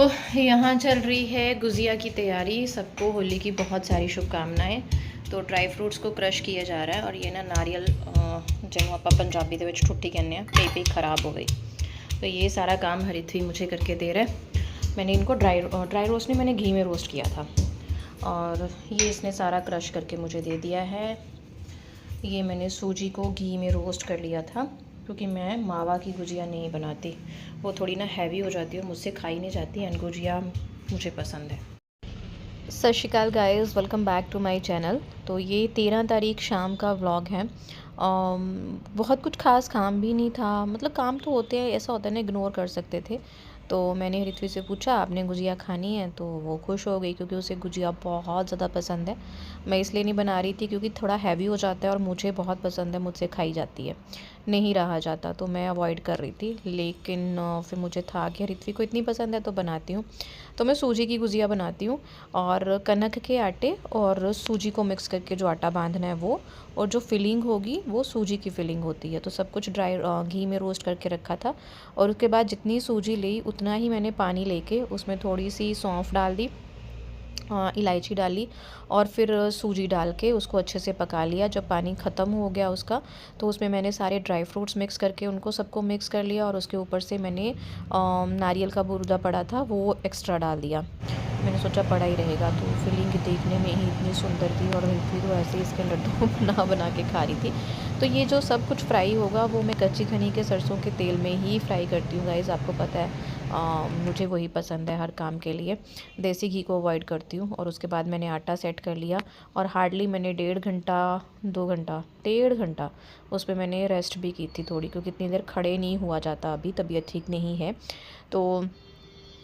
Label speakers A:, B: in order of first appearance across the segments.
A: यहाँ चल रही है गुजिया की तैयारी। सबको होली की बहुत सारी शुभकामनाएं। तो ड्राई फ्रूट्स को क्रश किया जा रहा है और ये ना नारियल जिन्हों आप पंजाबी ਦੇ ਵਿੱਚ ठुट्टी कहने हैं, पे ख़राब हो गई। तो ये सारा काम हरिथवी मुझे करके दे रहा है। मैंने इनको ड्राई रोस्ट नहीं, मैंने घी में रोस्ट किया था और ये इसने सारा क्रश करके मुझे दे दिया है। ये मैंने सूजी को घी में रोस्ट कर लिया था क्योंकि मैं मावा की गुजिया नहीं बनाती, वो थोड़ी ना हैवी हो जाती है और मुझसे खाई नहीं जाती। एंड गुजिया मुझे पसंद है। सत श्री अकाल guys, welcome back to my channel. तो ये 13 तारीख शाम का व्लॉग है। बहुत कुछ खास काम भी नहीं था, मतलब काम तो होते हैं, ऐसा होता है ना, इग्नोर कर सकते थे। तो मैंने ऋत्वी से पूछा आपने गुजिया खानी है, तो वो खुश हो गई क्योंकि उसे गुजिया बहुत ज़्यादा पसंद है। मैं इसलिए नहीं बना रही थी क्योंकि थोड़ा हैवी हो जाता है और मुझे बहुत पसंद है, मुझसे खाई जाती है, नहीं रहा जाता, तो मैं अवॉइड कर रही थी। लेकिन फिर मुझे था कि ऋत्वी को इतनी पसंद है तो बनाती हूँ। तो मैं सूजी की गुजिया बनाती हूँ और कनक के आटे और सूजी को मिक्स करके जो आटा बांधना है वो, और जो फिलिंग होगी वो सूजी की फिलिंग होती है। तो सब कुछ ड्राई घी में रोस्ट करके रखा था और उसके बाद जितनी सूजी ली उतना ही मैंने पानी लेके उसमें थोड़ी सी सौंफ डाल दी, इलायची डाली और फिर सूजी डाल के उसको अच्छे से पका लिया। जब पानी ख़त्म हो गया उसका, तो उसमें मैंने सारे ड्राई फ्रूट्स मिक्स करके उनको सबको मिक्स कर लिया और उसके ऊपर से मैंने नारियल का बुर्दा पड़ा था वो एक्स्ट्रा डाल दिया। मैंने सोचा पड़ा ही रहेगा। तो फिलिंग देखने में ही इतनी सुंदर थी और फिर तो ऐसे ही इसके लड्डू बना बना के खा रही थी। तो ये जो सब कुछ फ्राई होगा वो मैं कच्ची घनी के सरसों के तेल में ही फ्राई करती हूँ गाइज़, आपको पता है। मुझे वही पसंद है हर काम के लिए, देसी घी को अवॉइड करती हूँ। और उसके बाद मैंने आटा सेट कर लिया और हार्डली मैंने 1.5 घंटा उस पर मैंने रेस्ट भी की थी थोड़ी, क्योंकि इतनी देर खड़े नहीं हुआ जाता, अभी तबीयत ठीक नहीं है। तो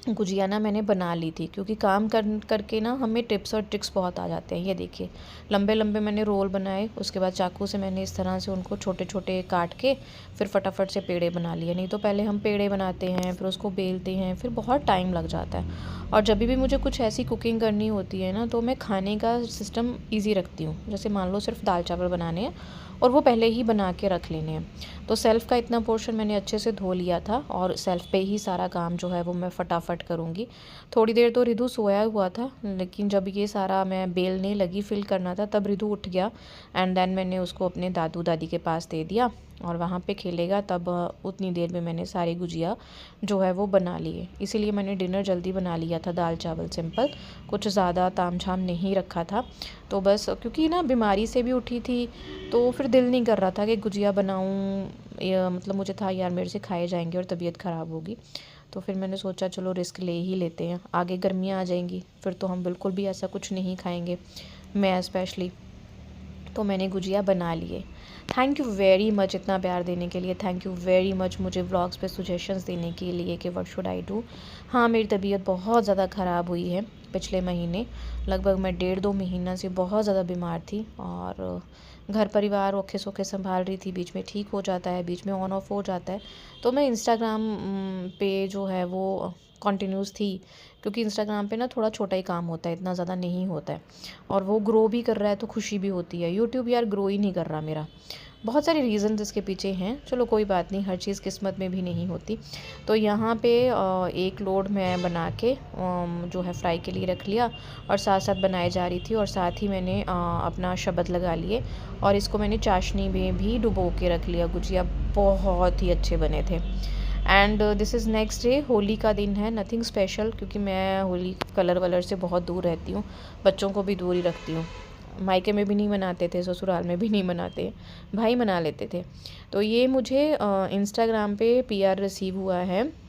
A: गुजिया ना मैंने बना ली थी क्योंकि काम करके ना हमें टिप्स और ट्रिक्स बहुत आ जाते हैं। ये देखिए, लंबे लंबे मैंने रोल बनाए, उसके बाद चाकू से मैंने इस तरह से उनको छोटे छोटे काट के फिर फटाफट से पेड़े बना लिए। नहीं तो पहले हम पेड़े बनाते हैं, फिर उसको बेलते हैं, फिर बहुत टाइम लग जाता है। और जब भी मुझे कुछ ऐसी कुकिंग करनी होती है ना, तो मैं खाने का सिस्टम ईजी रखती हूँ। जैसे मान लो सिर्फ दाल चावल बनाने हैं और वो पहले ही बना के रख लेने हैं, तो सेल्फ़ का इतना पोर्शन मैंने अच्छे से धो लिया था और सेल्फ़ पे ही सारा काम जो है वो मैं फटाफट करूँगी। थोड़ी देर तो रिधु सोया हुआ था, लेकिन जब ये सारा मैं बेलने लगी, फिल करना था, तब रिधु उठ गया। एंड देन मैंने उसको अपने दादू दादी के पास दे दिया और वहाँ पे खेलेगा। तब उतनी देर में मैंने सारी गुजिया जो है वो बना लिए। इसीलिए मैंने डिनर जल्दी बना लिया था, दाल चावल सिंपल, कुछ ज़्यादा तामझाम नहीं रखा था। तो बस क्योंकि ना बीमारी से भी उठी थी, तो फिर दिल नहीं कर रहा था कि गुजिया बनाऊँ, मतलब मुझे था यार मेरे से खाए जाएंगे और तबीयत ख़राब होगी। तो फिर मैंने सोचा चलो रिस्क ले ही लेते हैं, आगे गर्मियाँ आ जाएंगी फिर तो हम बिल्कुल भी ऐसा कुछ नहीं खाएंगे, मैं स्पेशली। तो मैंने गुजिया बना लिए। थैंक यू वेरी मच इतना प्यार देने के लिए, थैंक यू वेरी मच मुझे व्लॉग्स पे सजेशंस देने के लिए कि व्हाट शुड आई डू। हाँ, मेरी तबीयत बहुत ज़्यादा ख़राब हुई है पिछले महीने, लगभग मैं 1.5-2 महीना से बहुत ज़्यादा बीमार थी और घर परिवार औखे सौखे संभाल रही थी। बीच में ठीक हो जाता है, बीच में ऑन ऑफ हो जाता है। तो मैं इंस्टाग्राम पे जो है वो कंटिन्यूस थी, क्योंकि इंस्टाग्राम पे ना थोड़ा छोटा ही काम होता है, इतना ज़्यादा नहीं होता है, और वो ग्रो भी कर रहा है तो खुशी भी होती है। यूट्यूब यार ग्रो ही नहीं कर रहा मेरा, बहुत सारे रीज़न्स इसके पीछे हैं। चलो कोई बात नहीं, हर चीज़ किस्मत में भी नहीं होती। तो यहाँ पे एक लोड मैं बना के जो है फ्राई के लिए रख लिया और साथ साथ बनाए जा रही थी, और साथ ही मैंने अपना शबद लगा लिए और इसको मैंने चाशनी में भी डुबो के रख लिया। गुजिया बहुत ही अच्छे बने थे। And this is next day, Holi का दिन है, नथिंग स्पेशल, क्योंकि मैं होली कलर वलर से बहुत दूर रहती हूँ, बच्चों को भी दूर ही रखती हूँ। मायके में भी नहीं मनाते थे, ससुराल में भी नहीं मनाते, भाई मना लेते थे। तो ये मुझे इंस्टाग्राम पे पीआर रिसीव हुआ है।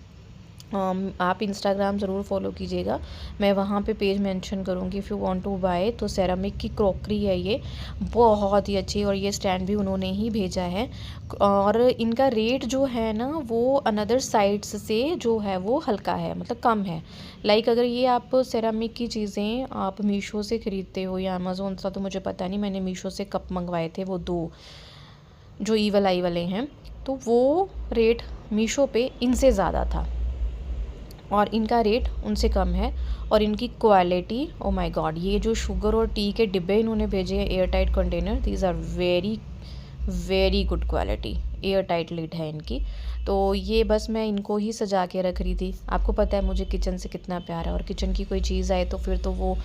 A: आप इंस्टाग्राम ज़रूर फॉलो कीजिएगा, मैं वहाँ पे पेज मेंशन करूँगी if you want to buy. तो सेरामिक की क्रॉकरी है ये, बहुत ही अच्छी, और ये स्टैंड भी उन्होंने ही भेजा है। और इनका रेट जो है ना वो अनदर साइट्स से जो है वो हल्का है, मतलब कम है। लाइक अगर ये आप सेरामिक की चीज़ें आप मीशो से ख़रीदते हो या अमेज़ोन से, तो मुझे पता नहीं, मैंने मीशो से कप मंगवाए थे वो 2 जो ईवल आई वाले हैं, तो वो रेट मीशो पे इनसे ज़्यादा था और इनका रेट उनसे कम है। और इनकी क्वालिटी, ओ माय गॉड, ये जो शुगर और टी के डिब्बे इन्होंने भेजे हैं, air tight container, these are very very good quality, air tight lid है इनकी। तो ये बस मैं इनको ही सजा के रख रही थी। आपको पता है मुझे किचन से कितना प्यार है, और किचन की कोई चीज़ आए तो फिर तो वो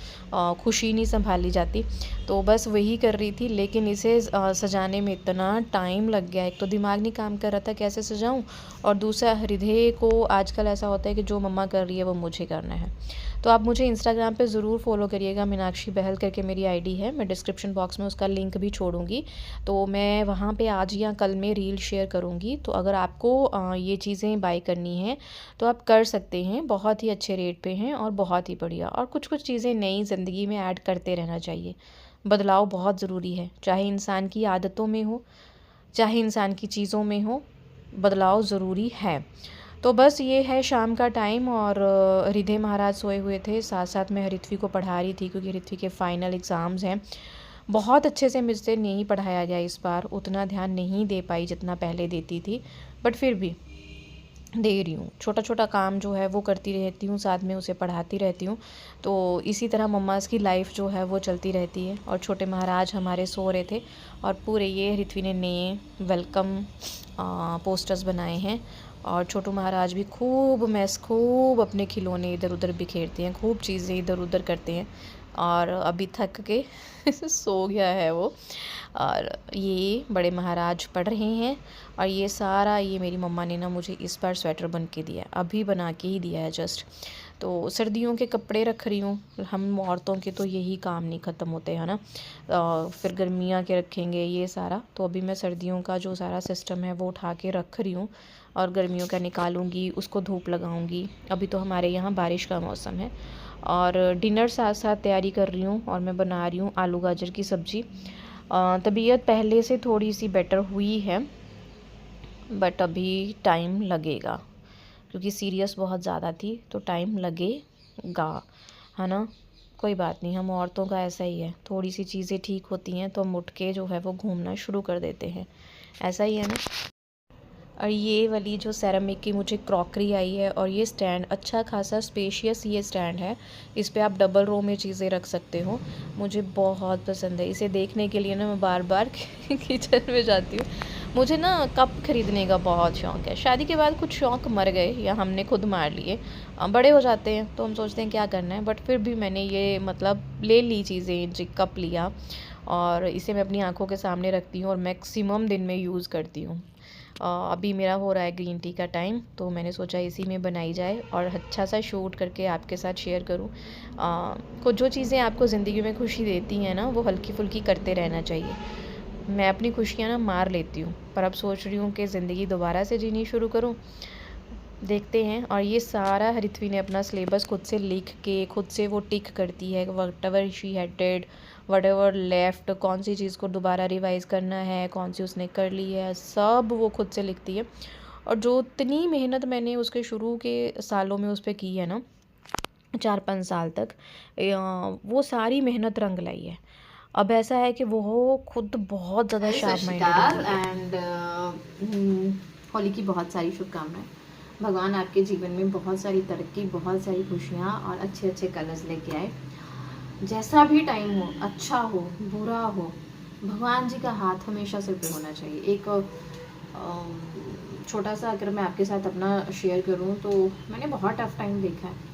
A: खुशी नहीं संभाली जाती। तो बस वही कर रही थी, लेकिन इसे सजाने में इतना टाइम लग गया। एक तो दिमाग नहीं काम कर रहा था कैसे सजाऊं, और दूसरा हृदय को आजकल ऐसा होता है कि जो मम्मा कर रही है वो मुझे करना है। तो आप मुझे इंस्टाग्राम पे ज़रूर फॉलो करिएगा, मीनाक्षी बहल करके मेरी आईडी है। मैं डिस्क्रिप्शन बॉक्स में उसका लिंक भी छोड़ूंगी। तो मैं वहाँ पे आज या कल में रील शेयर करूँगी। तो अगर आपको ये चीज़ें बाय करनी है तो आप कर सकते हैं, बहुत ही अच्छे रेट पे हैं और बहुत ही बढ़िया। और कुछ कुछ चीज़ें नई ज़िंदगी में ऐड करते रहना चाहिए। बदलाव बहुत ज़रूरी है, चाहे इंसान की आदतों में हो, चाहे इंसान की चीज़ों में हो, बदलाव ज़रूरी है। तो बस ये है शाम का टाइम, और हृदय महाराज सोए हुए थे, साथ साथ मैं हृथ्वी को पढ़ा रही थी क्योंकि हृथ्वी के फाइनल एग्ज़ाम्स हैं। बहुत अच्छे से मुझसे नहीं पढ़ाया गया इस बार, उतना ध्यान नहीं दे पाई जितना पहले देती थी, बट फिर भी दे रही हूँ। छोटा छोटा काम जो है वो करती रहती हूँ, साथ में उसे पढ़ाती रहती हूँ। तो इसी तरह मम्माज़ की लाइफ जो है वो चलती रहती है। और छोटे महाराज हमारे सो रहे थे, और पूरे ये हृथ्वी ने नए वेलकम पोस्टर्स बनाए हैं। और छोटू महाराज भी खूब अपने खिलौने इधर उधर बिखेरते हैं, खूब चीज़ें इधर उधर करते हैं, और अभी थक के सो गया है वो। और ये बड़े महाराज पढ़ रहे हैं, और ये सारा ये मेरी मम्मा ने ना मुझे इस बार स्वेटर बन के दिया है, अभी बना के ही दिया है जस्ट। तो सर्दियों के कपड़े रख रही हूँ, हम औरतों के तो यही काम नहीं ख़त्म होते है ना। फिर गर्मियाँ के रखेंगे ये सारा, तो अभी मैं सर्दियों का जो सारा सिस्टम है वो उठा के रख रही हूँ, और गर्मियों का निकालूंगी, उसको धूप लगाऊंगी। अभी तो हमारे यहाँ बारिश का मौसम है। और डिनर साथ साथ तैयारी कर रही हूँ, और मैं बना रही हूँ आलू गाजर की सब्ज़ी। तबीयत पहले से थोड़ी सी बेटर हुई है, बट अभी टाइम लगेगा क्योंकि सीरियस बहुत ज़्यादा थी, तो टाइम लगेगा, है ना। कोई बात नहीं, हम औरतों का ऐसा ही है, थोड़ी सी चीज़ें ठीक होती हैं तो हम उठ के जो है वो घूमना शुरू कर देते हैं, ऐसा ही है ना। और ये वाली जो सेरामिक की मुझे क्रॉकरी आई है, और ये स्टैंड अच्छा खासा स्पेशियस ये स्टैंड है, इस पे आप डबल रो में चीज़ें रख सकते हो। मुझे बहुत पसंद है, इसे देखने के लिए ना मैं बार बार किचन में जाती हूँ। मुझे ना कप ख़रीदने का बहुत शौक़ है। शादी के बाद कुछ शौक़ मर गए या हमने खुद मार लिए, बड़े हो जाते हैं तो हम सोचते हैं क्या करना है, बट फिर भी मैंने ये मतलब ले ली चीज़ें, जो कप लिया, और इसे मैं अपनी आँखों के सामने रखती हूँ और मैक्सिमम दिन में यूज़ करती हूँ। अभी मेरा हो रहा है ग्रीन टी का टाइम, तो मैंने सोचा इसी में बनाई जाए और अच्छा सा शूट करके आपके साथ शेयर करूँ। कुछ जो चीज़ें आपको ज़िंदगी में खुशी देती हैं ना, वो हल्की फुल्की करते रहना चाहिए। मैं अपनी खुशियाँ ना मार लेती हूँ, पर अब सोच रही हूँ कि ज़िंदगी दोबारा से जीनी शुरू करूँ, देखते हैं। और ये सारा हृथ्वी ने अपना सिलेबस खुद से लिख के खुद से वो टिक करती है, what ever she had did, what ever left, कौन सी चीज़ को दोबारा रिवाइज़ करना है, कौन सी उसने कर ली है, सब वो खुद से लिखती है। और जो इतनी मेहनत मैंने उसके शुरू के सालों में उस पर की है ना, 4-5 साल तक, वो सारी मेहनत रंग लाई है। अब ऐसा है कि वो खुद बहुत ज़्यादा शार्प माइंडेड है।
B: एंड होली की बहुत सारी शुभकामनाएं। भगवान आपके जीवन में बहुत सारी तरक्की, बहुत सारी खुशियाँ और अच्छे अच्छे कलर्स लेके आए। जैसा भी टाइम हो, अच्छा हो बुरा हो, भगवान जी का हाथ हमेशा सिर पे होना चाहिए। एक छोटा सा अगर मैं आपके साथ अपना शेयर करूं तो मैंने बहुत टफ टाइम देखा है।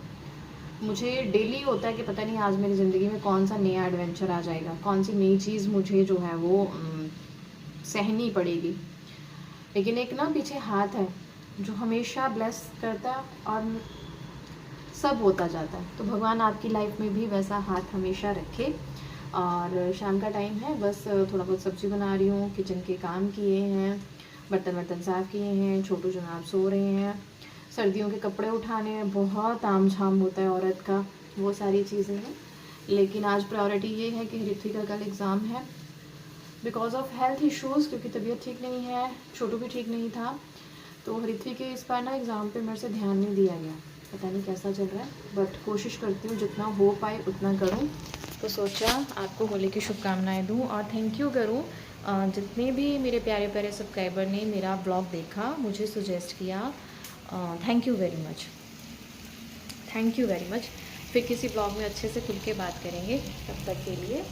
B: मुझे डेली होता है कि पता नहीं आज मेरी ज़िंदगी में कौन सा नया एडवेंचर आ जाएगा, कौन सी नई चीज़ मुझे जो है वो सहनी पड़ेगी। लेकिन एक ना पीछे हाथ है जो हमेशा ब्लेस करता है और सब होता जाता है। तो भगवान आपकी लाइफ में भी वैसा हाथ हमेशा रखे। और शाम का टाइम है, बस थोड़ा बहुत सब्ज़ी बना रही हूँ, किचन के काम किए हैं, बर्तन वर्तन साफ़ किए हैं, छोटू जनाब सो रहे हैं, सर्दियों के कपड़े उठाने हैं, बहुत आम झाम होता है औरत का, वो सारी चीज़ें हैं। लेकिन आज प्रायोरिटी ये है कि हृथ्वी का कल एग्ज़ाम है, बिकॉज ऑफ हेल्थ इश्यूज़, क्योंकि तबीयत ठीक नहीं है, छोटू भी ठीक नहीं था, तो हृथ्वी के इस बार ना एग्ज़ाम पे मेरे से ध्यान नहीं दिया गया। पता नहीं कैसा चल रहा है, बट कोशिश करती हूँ जितना हो पाए उतना करूँ। तो सोचा आपको होली की शुभकामनाएं दूँ और थैंक यू करूँ जितने भी मेरे प्यारे प्यारे सब्सक्राइबर ने मेरा ब्लॉग देखा, मुझे सजेस्ट किया। Thank you very much, thank you very much. फिर किसी ब्लॉग में अच्छे से खुल के बात करेंगे, तब तक के लिए